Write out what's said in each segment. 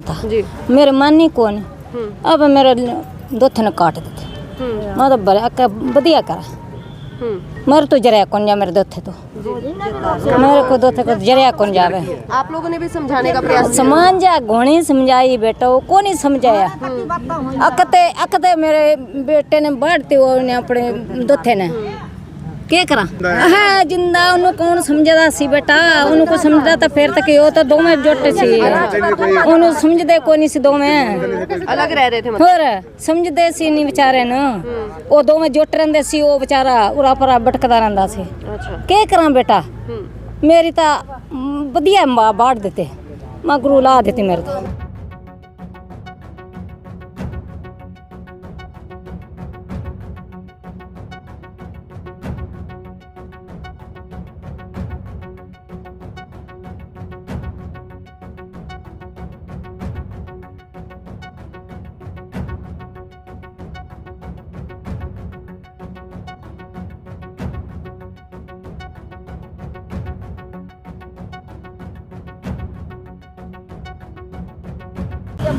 जी मेरे मानी कौन अब मेरे दोथे ने काट दिते मैं तो बड़ा बढ़िया करा मेरे तो जरिया कौन जा मेरे दोथे तो मेरे को दोथे को जरिया कौन जावे। आप लोगों ने भी समझाने का प्रयास किया? समान जा घोड़ी समझाई बेटा वो कौन ही समझाया। अकते मेरे बेटे ने बाढ़ते हुए ने अपने दोथे ने क्या करा है जिंदा उन्होंने कौन समझदा सी बेटा उनको समझदा तो फिर तक यो तो दो में जुट सी उन्होंने समझदे कोई नहीं सी दो में अलग रह रहे थे मतलब। और समझदे सी नहीं बेचारे न वो दो में जुट रंदे सी वो बेचारा उरा परा भटकदा रंदा सी। अच्छा क्या करा बेटा मेरी ता बढ़िया मां बाढ़ देते मां गुरु ला देती मेरे तो।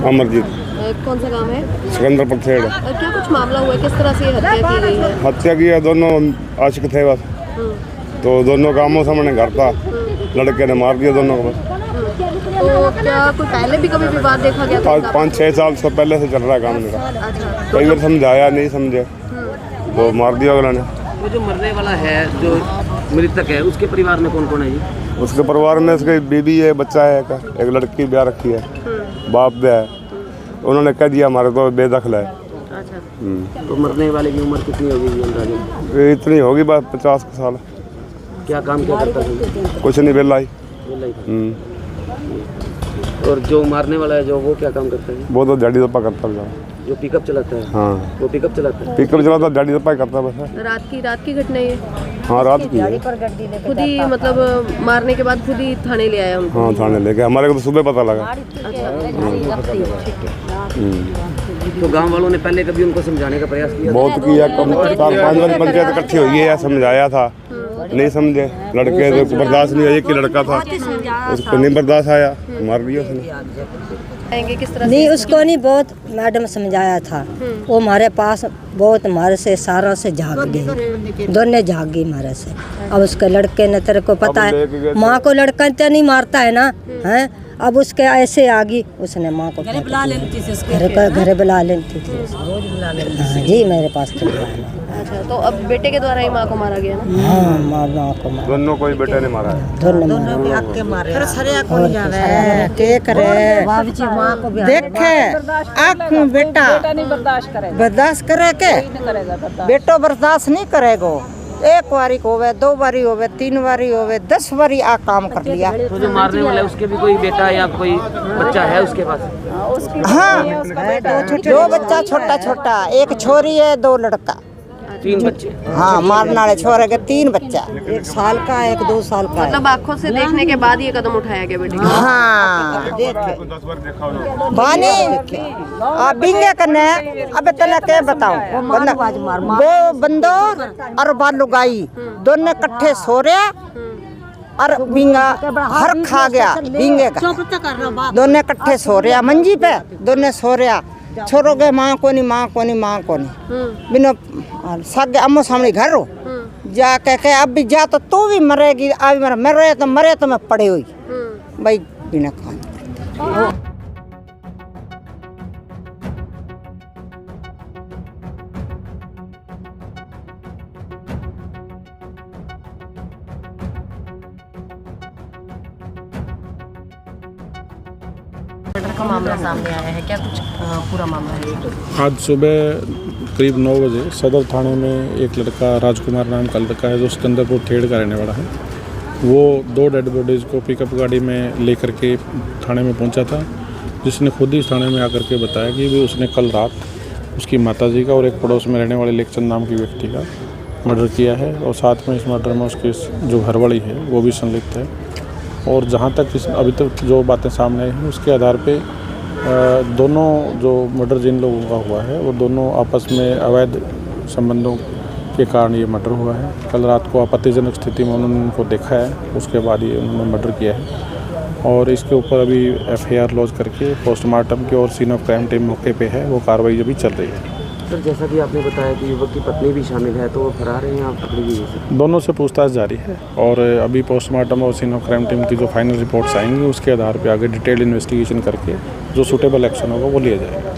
अमरजीत कौन सा काम है? सिकंदर पथेड़। क्या कुछ मामला हुआ है? किस तरह से ये हत्या की गई है? हत्या की है, दोनों आशिक थे बस। तो दोनों कामों सामने घर था, लड़के ने मार दिया दोनों को बस। तो क्या कोई पहले भी कभी विवाद देखा गया था? 5-6 साल से पहले से चल रहा है काम इनका। अच्छा कई बार समझाया नहीं समझे तो मार दिया अगला ने। वो जो मरने वाला है जो मृतक है उसके परिवार में कौन कौन है जी? उसके परिवार में उसकी बीबी है, बच्चा है, एक लड़की ब्याह रखी है, बाप भी है। उन्होंने कह दिया हमारे तो बेदखल है। अच्छा तो मरने वाले की उम्र कितनी होगी जी अंदाज़ा? इतनी होगी बस 50 साल। क्या काम क्या करता है? कुछ नहीं बेला ही। और जो मारने वाला है जो वो क्या काम करता है? वो तो झाड़ी दप्पा करता है। जो पिकअप चलाता है? हाँ वो पिकअप चलाता है। पिकअप चलाता झाड़ी दप्पा करता है बस। रात की घटना ये? हाँ रात की है। खुद ही मतलब मारने के बाद खुद ही थाने ले आया उनको? हाँ थाने लेके हमारे को तो सुबह पता लगा। तो गांव वालों ने पहले कभी उनको समझाने का प्रयास किया? बहुत किया, कम 4-5 बार पंचायत इकट्ठी हुई है, समझाया था नहीं समझे। लड़के तो बर्दाश्त नहीं, एक ही लड़का था उसको नहीं बर्दाश्त आया, मार दिया उसने। किस तरह नहीं उसको नहीं बहुत मैडम समझाया था वो हमारे पास बहुत हमारे से सारों से झाग गई, दोनों झाग गई हमारे से। अब उसके लड़के ने तेरे को पता है माँ को लड़का तो नहीं मारता है ना है। अब उसके ऐसे आ गई उसने माँ को घर बुला लेती थी हाँ जी मेरे पास तो। अच्छा तो अब बेटे के द्वारा ही माँ को मारा गया ना? हाँ माँ को मारा दोनों कोई बेटे ने मारा है। बर्दाश्त करे के बेटो बर्दाश्त नहीं करेगो। एक बारी होवे, 2 बारी होवे, 3 बारी होवे, 10 बारी आ काम कर लिया। तो जो मारने वाला है उसके भी कोई बेटा या कोई बच्चा है उसके पास? हाँ 2 बच्चा छोटा छोटा, एक छोरी है 2 लड़का। 3 बच्चे? हाँ मारने वाले छोरे के 3 बच्चा, 1 साल का 1 2 साल का। मतलब आंखों से देखने के बाद ये कदम उठाया गया बेटे? हाँ बानी बिंगे कने अब तने के बताऊं वो बंदो और बालू गाई दोनों इकट्ठे सो रहे और बिंगा हर खा गया बिंगे का। दोनों इकट्ठे सो रहे मंजी पे, दोनों सो रहे छोरो के माँ को नहीं बिनो सागे अम्मो सामने घर रो जा के अब भी जा तो तू भी मरेगी, अब मरे तो मैं पड़े हुई भाई बिना खाने। का मामला सामने आया है, क्या कुछ पूरा मामला है? आज सुबह करीब 9 बजे सदर थाने में एक लड़का राजकुमार नाम का लड़का है जो सिकंदरपुर थेड़ का रहने वाला है। वो 2 डेड बॉडीज़ को पिकअप गाड़ी में लेकर के थाने में पहुंचा था, जिसने खुद ही थाने में आकर के बताया कि भी उसने कल रात उसकी माताजी का और एक पड़ोस में रहने वाले लेखचंद नाम की व्यक्ति का मर्डर किया है और साथ में इस मर्डर में उसकी जो घरवाली है वो भी संलिप्त है। और जहाँ तक अभी तक जो बातें सामने आई हैं उसके आधार पे दोनों जो मर्डर जिन लोगों का हुआ है वो दोनों आपस में अवैध संबंधों के कारण ये मर्डर हुआ है। कल रात को आपत्तिजनक स्थिति में उन्होंने उनको देखा है, उसके बाद ये उन्होंने मर्डर किया है। और इसके ऊपर अभी FIR लॉन्च करके पोस्टमार्टम की और सीन ऑफ क्राइम टीम मौके पे है, वो कार्रवाई अभी चल रही है। सर जैसा कि आपने बताया कि युवक की पत्नी भी शामिल है, तो वो फरार है या पकड़ी गई है? दोनों से पूछताछ जारी है और अभी पोस्टमार्टम और सीन ऑफ क्राइम टीम की जो फाइनल रिपोर्ट्स आएंगी उसके आधार पर आगे डिटेल इन्वेस्टिगेशन करके जो सूटेबल एक्शन होगा वो लिया जाएगा।